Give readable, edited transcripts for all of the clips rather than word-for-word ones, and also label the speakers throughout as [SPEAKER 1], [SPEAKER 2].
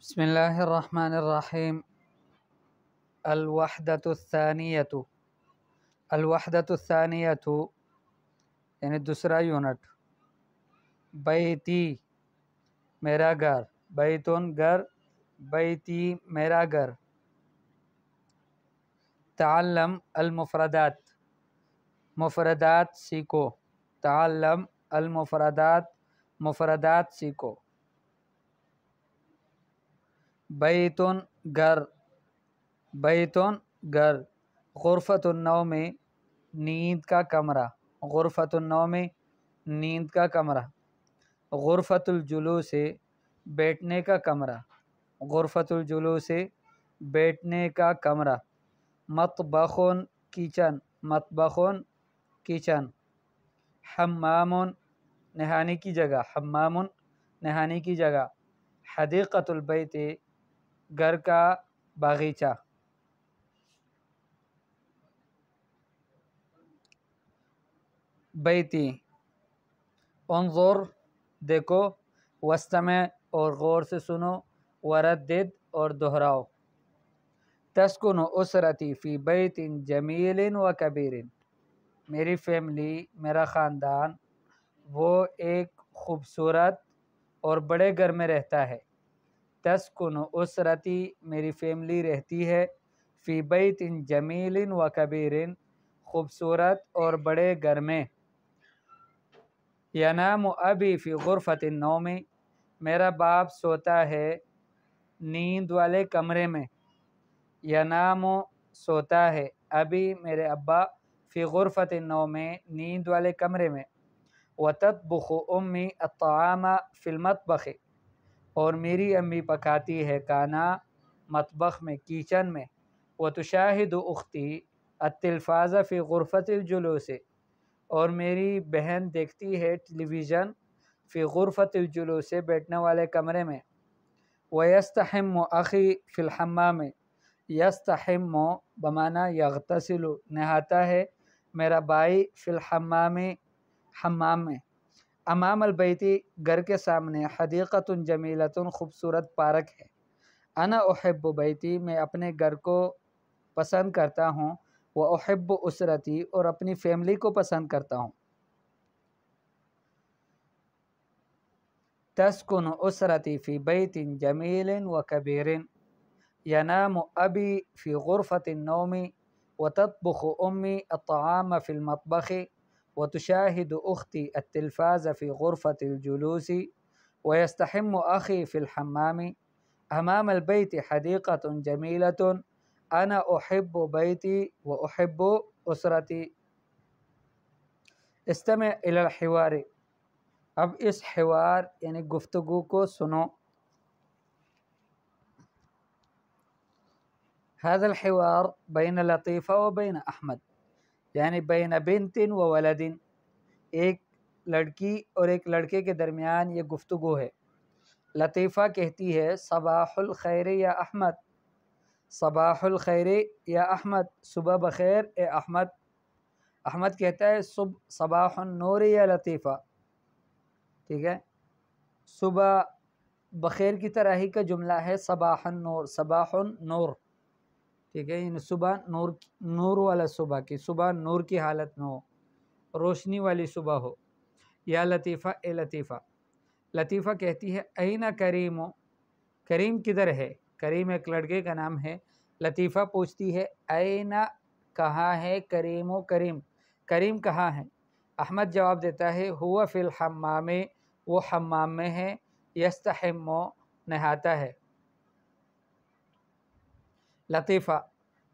[SPEAKER 1] بسم اللہ الرحمن الرحیم۔ الوحدۃ الثانیۃ، الوحدۃ الثانیۃ یعنی دوسرا یونٹ۔ بیتی میرا گھر، بیتن گھر، بیتی میرا گھر۔ تعلم المفردات، مفردات سیکھو۔ تعلم المفردات، مفردات سیکھو۔ بیتن گھر، بیتن گھر۔ غرفۃ النوم نیند کا کمرہ، غرفۃ النوم نیند کا کمرہ۔ غرفۃ الجلوس بیٹھنے کا کمرہ، غرفۃ الجلوس بیٹھنے کا کمرہ۔ مطبخ کچن، مطبخ کچن۔ حمام نہانے کی جگہ، حمام نہانے کی جگہ۔ حدیقۃ البیت گھر کا باغیچہ۔ بیتی انظر دیکھو، واستمع اور غور سے سنو، وردد اور دہراؤ۔ تسکن اسرتی فی بیت جمیل و کبیر، میری فیملی، میرا خاندان وہ ایک خوبصورت اور بڑے گھر میں رہتا ہے۔ تسکن اسرتی میری فیملی رہتی ہے، فی بیت جمیل و کبیر خوبصورت اور بڑے گھر میں۔ ینام ابی فی غرفۃ النوم میرا باپ سوتا ہے نیند والے کمرے میں۔ ینام سوتا ہے، ابی میرے ابا، فی غرفۃ النوم نیند والے کمرے میں۔ وتطبخ امی الطعام فی المطبخ اور میری امی پکاتی ہے کھانا مطبخ میں، کچن میں۔ وتشاہد اختی التلفاز فی غرفۃ الجلوس اور میری بہن دیکھتی ہے ٹیلی ویژن فی غرفۃ الجلوس بیٹھنے والے کمرے میں۔ ویستحم اخی فی الحمام، یستحم بمعنی یغتسل نہاتا ہے میرا بھائی، فی الحمام حمام میں۔ امام البیتی گھر کے سامنے، حدیقۃ جمیلۃ خوبصورت پارک ہے۔ انا احب بیتی میں اپنے گھر کو پسند کرتا ہوں، و احب اسرتی اور اپنی فیملی کو پسند کرتا ہوں۔ تسکن اسرتی فی بیت جمیل و کبیر، ینام ابی فی غرفۃ النوم وتطبخ امی الطعام فی المطبخ وتشاہد اختی التلفاز فی غرفۃ الجلوس ویستحم اخی فی الحمام۔ امام البیت حدیقۃ جمیلۃ، انا احب بیتی و احب اسرتی۔ استمع الی الحوار، اب اس حوار یعنی گفتگو کو سنو۔ هذا الحوار بین لطیفہ و بین احمد، یعنی بین بنت و ولد، ایک لڑکی اور ایک لڑکے کے درمیان یہ گفتگو ہے۔ لطیفہ کہتی ہے صباح الخیر یا احمد، صباح الخیر یا احمد، صبح بخیر اے احمد۔ احمد کہتا ہے صباح النور یا لطیفہ، ٹھیک ہے، صبح بخیر کی طرح ہی کا جملہ ہے صباح النور، صباح النور، ٹھیک ہے، یعنی صبح نور، نور والا صبح کی، صبح نور کی حالت میں ہو، روشنی والی صبح ہو۔ یا لطیفہ اے لطیفہ۔ لطیفہ کہتی ہے این کریم، کریم کدھر ہے؟ کریم ایک لڑکے کا نام ہے۔ لطیفہ پوچھتی ہے این کہاں ہے کریم، کریم، کریم کہاں ہے؟ احمد جواب دیتا ہے ہوا فی الحمام، وہ حمام میں ہے، یستحم نہاتا ہے۔ لطیفہ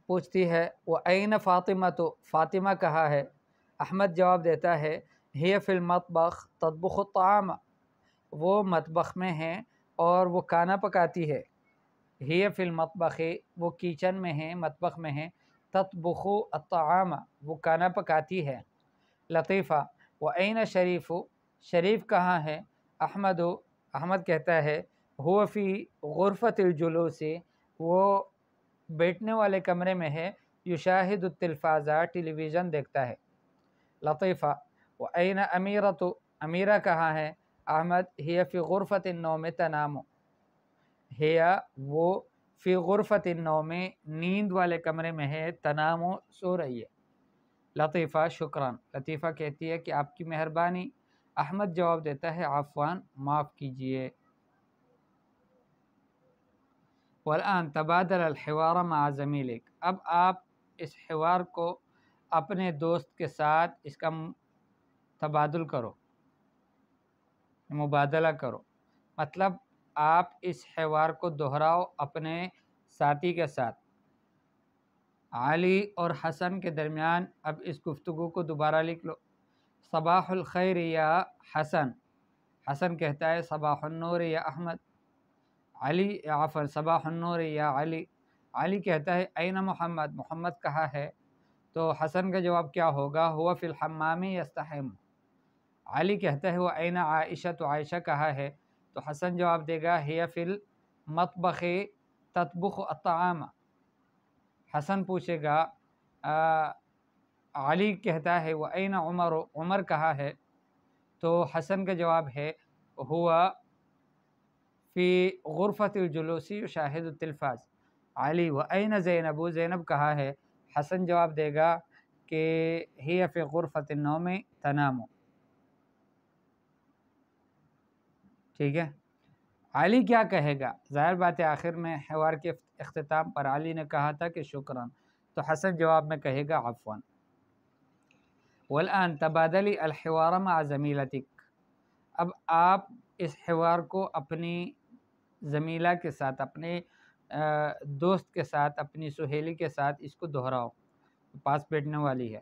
[SPEAKER 1] پوچھتی ہے وَأَيْنَ فاطمہ، فاطمہ کہاں ہے؟ احمد جواب دیتا ہے ہی فی المطبخ تطبخ الطعام، وہ مطبخ میں ہے اور وہ کھانا پکاتی ہے۔ ہی فی المطبخ وہ کچن میں ہے، مطبخ میں ہے، تطبخ الطعام وہ کھانا پکاتی ہے۔ لطیفہ وَأَيْنَ شریف، شریف کہاں ہے؟ احمد کہتا ہے هو فی غرفۃ الجلوس، وہ بیٹھنے والے کمرے میں ہے، یشاہد التلفاز ٹیلی ویژن دیکھتا ہے۔ لطیفہ وَأَيْنَ امیرۃ، امیرہ کہاں ہے؟ احمد ہی فی غرفۃ النوم تنام، ہیا وہ فی غرفت النوم نیند والے کمرے میں ہے، تنام سو رہی ہے۔ لطیفہ شکران، لطیفہ کہتی ہے کہ آپ کی مہربانی۔ احمد جواب دیتا ہے عفوان معاف کیجئے۔ والآن تبادل الحوار مع زمیلک، اب آپ اس حوار کو اپنے دوست کے ساتھ اس کا تبادل کرو، مبادلہ کرو، مطلب آپ اس حوار کو دہراؤ اپنے ساتھی کے ساتھ۔ علی اور حسن کے درمیان اب اس گفتگو کو دوبارہ لکھ لو۔ صباح الخیر یا حسن، حسن کہتا ہے صباح النور یا احمد۔ علی عفوا صباح النور یا علی، علی کہتا ہے این محمد، محمد کہاں ہے؟ تو حسن کا جواب کیا ہوگا؟ ہوا فی الحمام یستحم۔ علی کہتا ہے وہ این عائشہ، تو عائشہ کہاں ہے؟ تو حسن جواب دے گا ہی فی المطبخ تطبخ الطعام۔ حسن پوچھے گا علی کہتا ہے وہ این عمر، عمر کہاں ہے؟ تو حسن کا جواب ہے ہوا فی غرفۃ الجلوس یشاہد التلفاز۔ علی و این زینب، زینب کہاں ہے؟ حسن جواب دے گا کہ ہی فی غرفۃ النوم تنام۔ ٹھیک ہے، علی کیا کہے گا؟ ظاہر بات ہے آخر میں حوار کے اختتام پر علی نے کہا تھا کہ شکراً، تو حسن جواب میں کہے گا عفواً۔ والآن تبادلی الحوار مع زمیلتک، اب آپ اس حوار کو اپنی زمیلہ کے ساتھ، اپنے دوست کے ساتھ، اپنی سہیلی کے ساتھ اس کو دہراؤ، پاس بیٹھنے والی ہے۔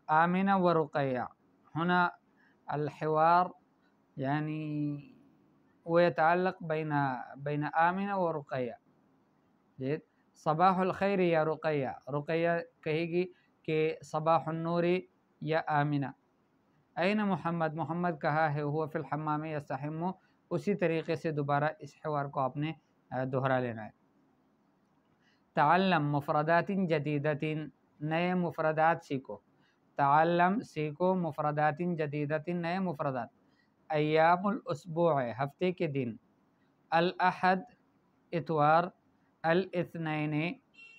[SPEAKER 1] آمنہ و رقیہ، ہونا الحوار یعنی وہ يتعلق بین آمنہ و رقیہ۔ صباح الخیر یا رقیہ، رقیہ کہے گی کہ صباح النور یا آمنہ۔ این محمد، محمد کہا ہے؟ ہوا فی الحمام یستحم۔ اسی طریقے سے دوبارہ اس حوار کو آپ نے دہرا لینا ہے۔ تعلم مفردات جدیدۃ، نئے مفردات سیکھو۔ تعلم سیکھو، مفردات جدیدۃ نئے مفردات۔ ایام الاسبوع ہفتے کے دن، الاحد اتوار، الاثنین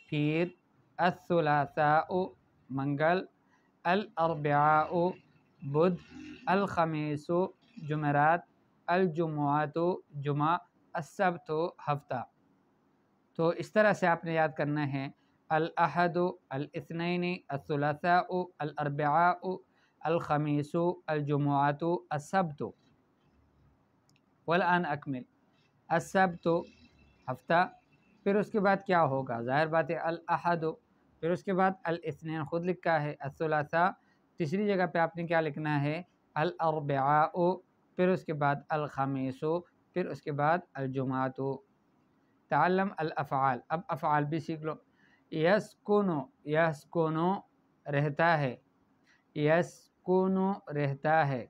[SPEAKER 1] پیر، الثلاثاء منگل، الاربعاء بدھ، الخمیس جمعرات، الجمعۃ جمعہ، السبت ہفتہ۔ تو اس طرح سے آپ نے یاد کرنا ہے، الاحد، الاثنین، الثلاثاء، الاربعاء، الخمیس، الجمعۃ، السبت۔ والآن اکمل۔ السبت ہفتہ، پھر اس کے بعد کیا ہوگا؟ ظاہر بات ہے الاحد، پھر اس کے بعد الاثنین خود لکھا ہے، الثلاثاء تیسری جگہ پہ آپ نے کیا لکھنا ہے؟ الاربعاء، پھر اس کے بعد الخمیس، پھر اس کے بعد الجمعۃ۔ تعلم الافعال، اب افعال بھی سیکھ لو۔ یسکن، یسکن رہتا ہے، یسکن رہتا ہے،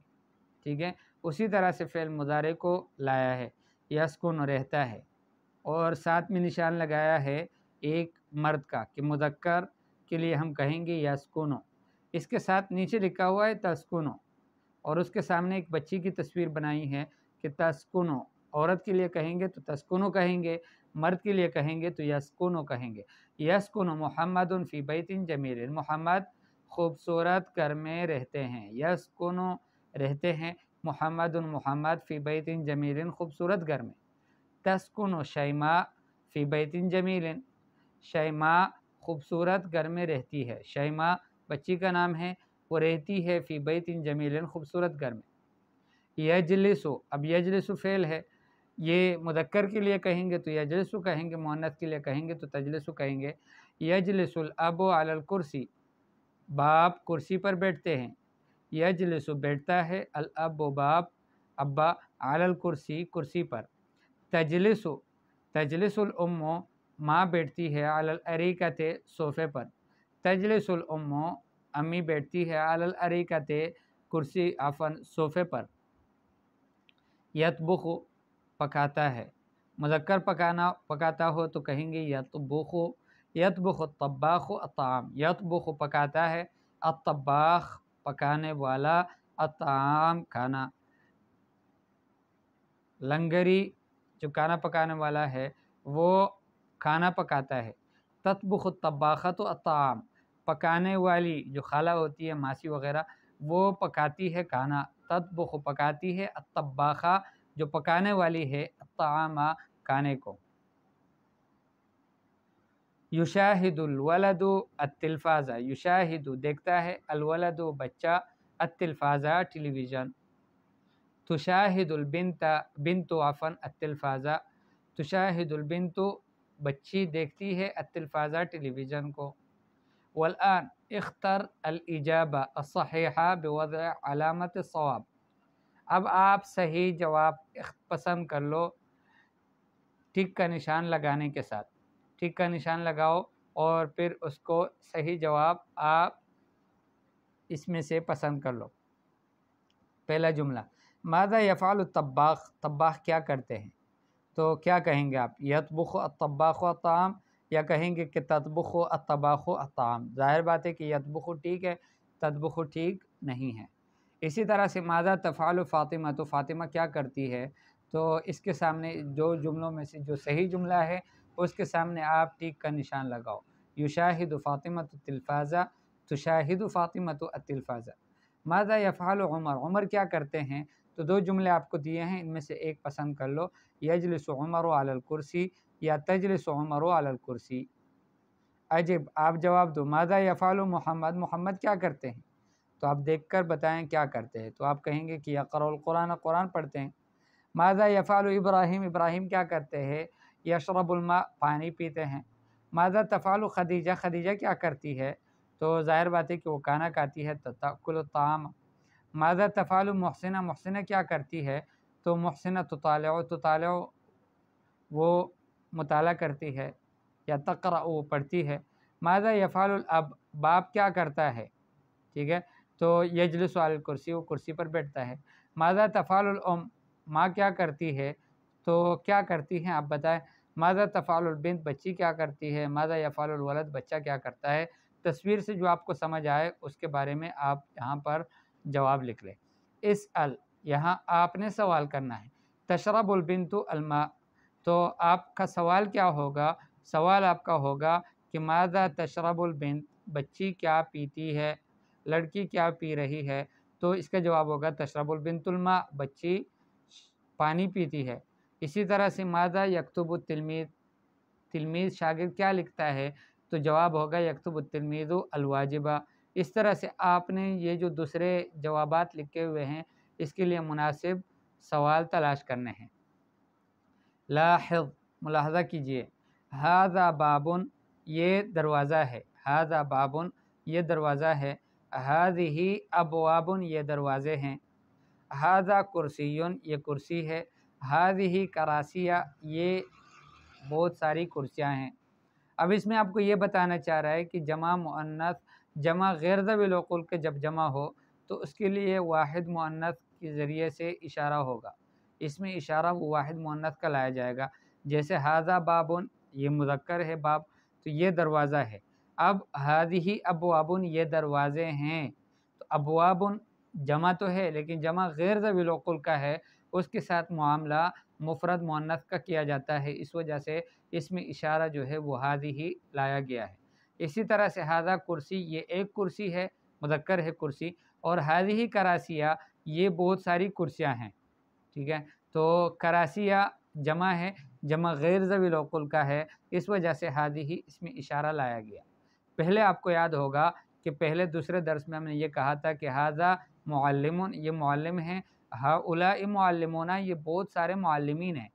[SPEAKER 1] ٹھیک ہے، اسی طرح سے فعل مضارع کو لایا ہے، یسکن رہتا ہے، اور ساتھ میں نشان لگایا ہے ایک مرد کا کہ مذکر کے لیے ہم کہیں گے یسکن، اس کے ساتھ نیچے لکھا ہوا ہے تسکن، اور اس کے سامنے ایک بچی کی تصویر بنائی ہے کہ تسکن، عورت کے لیے کہیں گے تو تسکن کہیں گے، مرد کے لیے کہیں گے تو یسکن کہیں گے۔ یسکن محمد فی بیت جمیل، محمد خوبصورت گھر میں رہتے ہیں، یسکن رہتے ہیں، محمد محمد فی بیت جمیل خوبصورت گھر میں۔ تسکن شیماء فی بیت جمیل، شیماء خوبصورت گھر میں رہتی ہے، شیماء بچی کا نام ہے، وہ رہتی ہے فی بیت جمیل خوبصورت گھر میں۔ یجلسو، اب یجلسو فعل ہے، یہ مذکر کے لیے کہیں گے تو یجلسو کہیں گے، مؤنث کے لیے کہیں گے تو تجلسو کہیں گے۔ یجلس الاب علی الکرسی، باپ کرسی پر بیٹھتے ہیں، یجلس بیٹھتا ہے، الاب باپ، ابا، علی الکرسی کرسی پر۔ تجلس، تجلس الام ماں بیٹھتی ہے، علی الاریکۃ صوفے پر، تجلس الام امی بیٹھتی ہے، علی الاریکۃ کرسی عفواً صوفے پر۔ یطبخ پکاتا ہے، مذکر پکاتا ہو تو کہیں گے یطبخ، یطبخ الطباخ الطعام، یطبخ پکاتا ہے، الطباخ پکانے والا، الطعام کھانا، لنگری جو کھانا پکانے والا ہے، وہ کھانا پکاتا ہے۔ تطبخ الطباخۃ الطعام، پکانے والی جو خالہ ہوتی ہے، ماسی وغیرہ، وہ پکاتی ہے کھانا۔ تطبخ پکاتی ہے، الطباخہ جو پکانے والی ہے، الطعام کھانے کو۔ یشاہد الولد التلفاز، یشاہد دیکھتا ہے، الولد بچہ، التلفاز ٹیلی ویژن۔ تشاہد البنت بنت عفوا التلفاز، تشاہد البنت بچی دیکھتی ہے، التلفاز ٹیلی ویژن کو۔ والآن اختر الاجابہ الصحیحہ بوضع علامت الصواب، اب آپ صحیح جواب پسند کر لو ٹک کا نشان لگانے کے ساتھ۔ ٹک کا نشان لگاؤ اور پھر اس کو صحیح جواب آپ اس میں سے پسند کر لو۔ پہلا جملہ، ماذا یفعل الطباخ، طباخ کیا کرتے ہیں؟ تو کیا کہیں گے آپ؟ یطبخ الطباخ الطعام، یا کہیں گے کہ تطبخ الطباخ الطعام؟ ظاہر بات ہے کہ یطبخ ٹھیک ہے، تطبخ ٹھیک نہیں ہے۔ اسی طرح سے ماذا تفعل فاطمہ، تو فاطمہ کیا کرتی ہے؟ تو اس کے سامنے جو جملوں میں سے جو صحیح جملہ ہے اس کے سامنے آپ ٹک کا نشان لگاؤ۔ یشاہد فاطمہ التلفاز، تشاہد فاطمہ التلفاز۔ ماذا یفعل عمر، عمر کیا کرتے ہیں؟ تو دو جملے آپ کو دیے ہیں، ان میں سے ایک پسند کر لو، یجلس عمر علی الکرسی یا تجلس عمر علی الکرسی۔ عجب، آپ جواب دو، ماذا یفعل محمد، محمد کیا کرتے ہیں؟ تو آپ دیکھ کر بتائیں کیا کرتے ہیں، تو آپ کہیں گے کہ یقرأ القرآن، قرآن پڑھتے ہیں۔ ماذا یفعل ابراہیم، ابراہیم کیا کرتے ہیں؟ یشرب الماء، پانی پیتے ہیں۔ ماذا تفعل خدیجہ، خدیجہ کیا کرتی ہے؟ تو ظاہر بات ہے کہ وہ کھانا کھاتی ہے، تأکل الطعام۔ ماذا تفعل محسنہ، محسنہ کیا کرتی ہے؟ تو محسنہ تطالع، تطالع وہ مطالعہ کرتی ہے، یا تقرأ وہ پڑھتی ہے۔ ماذا یفعل الاب، باپ کیا کرتا ہے؟ ٹھیک ہے، تو یجلس علی الکرسی، وہ کرسی پر بیٹھتا ہے۔ ماذا تفعل الام، ماں کیا کرتی ہے؟ تو کیا کرتی ہیں آپ بتائیں۔ ماذا تفعل البنت، بچی کیا کرتی ہے۔ ماذا یفعل الولد، بچہ کیا کرتا ہے۔ تصویر سے جو آپ کو سمجھ آئے اس کے بارے میں آپ یہاں پر جواب لکھ لیں۔ اسأل، یہاں آپ نے سوال کرنا ہے۔ تشرب البنت الماء، تو آپ کا سوال کیا ہوگا؟ سوال آپ کا ہوگا کہ ماذا تشرب البنت، بچی کیا پیتی ہے، لڑکی کیا پی رہی ہے؟ تو اس کا جواب ہوگا تشرب البنت الماء، بچی پانی پیتی ہے۔ اسی طرح سے ماذا یکتب التلمیذ، تلمیذ شاگرد کیا لکھتا ہے؟ تو جواب ہوگا یکتب التلمیذ الواجبہ۔ اس طرح سے آپ نے یہ جو دوسرے جوابات لکھے ہوئے ہیں اس کے لیے مناسب سوال تلاش کرنے ہیں۔ لاحظ، ملاحظہ کیجئے، ھذا باب، یہ دروازہ ہے، ھذا باب یہ دروازہ ہے، ھذہ ابواب یہ دروازے ہیں، ھذا کرسی یہ کرسی ہے، ھذہ کراسیہ یہ بہت ساری کرسیاں ہیں۔ اب اس میں آپ کو یہ بتانا چاہ رہا ہے کہ جمع مؤنث، جمع غیر ذوی العقول کے جب جمع ہو تو اس کے لیے واحد مؤنث کے ذریعے سے اشارہ ہوگا، اس میں اشارہ وہ واحد مؤنث کا لایا جائے گا۔ جیسے ھذا باب، یہ مذکر ہے باب، تو یہ دروازہ ہے۔ اب ھذہ ابواب یہ دروازے ہیں، تو ابواب جمع تو ہے لیکن جمع غیر ذوی العقول کا ہے، اس کے ساتھ معاملہ مفرد مؤنث کا کیا جاتا ہے، اس وجہ سے اس میں اشارہ جو ہے وہ ھذہ لایا گیا ہے۔ اسی طرح سے ھذا کرسی، یہ ایک کرسی ہے، مذکر ہے کرسی، اور ھذہ کراسیہ یہ بہت ساری کرسیاں ہیں، ٹھیک ہے۔ تو کراسیہ جمع ہے، جمع غیر ذوی العقول کا ہے، اس وجہ سے ھذہ اس میں اشارہ لایا گیا۔ پہلے آپ کو یاد ہوگا کہ پہلے دوسرے درس میں ہم نے یہ کہا تھا کہ ھذا معلم، یہ معلم ہیں، ھؤلاء معلمون یہ بہت سارے معلمین ہیں،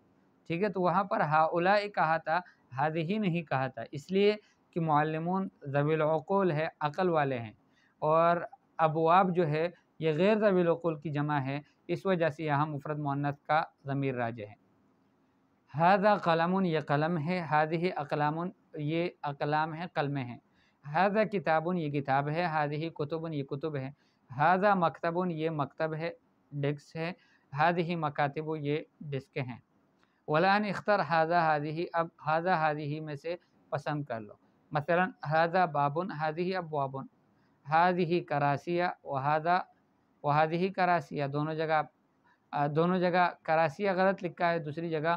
[SPEAKER 1] ٹھیک ہے۔ تو وہاں پر ھؤلاء کہا تھا، ھذہ نہیں کہا تھا، اس لیے کہ معلمون ذوی العقول ہے، عقل والے ہیں، اور ابواب جو ہے یہ غیر ذوی العقول کی جمع ہے، اس وجہ سے یہاں مفرد مؤنث کا ضمیر راجع ہے۔ ھذا قلم، یہ قلم ہے، ھذہ اقلام یہ اقلام ہے، قلمیں ہیں۔ ھذا کتاب، یہ کتاب ہے، ھذہ کتب یہ کتب ہے۔ ھذا مکتب، یہ مکتب ہے، ڈیسک ہے۔ ھذہ مکاتب یہ ڈیسکیں ہیں۔ والآن اختر ھذا ھذہ، اب ھذا ھذہ میں سے پسند کر لو۔ مثلا ھذا باب، ھذہ ابواب، ھذہ کراسیہ وھذہ کراسیہ، دونوں جگہ کراسیہ غلط لکھا ہے، دوسری جگہ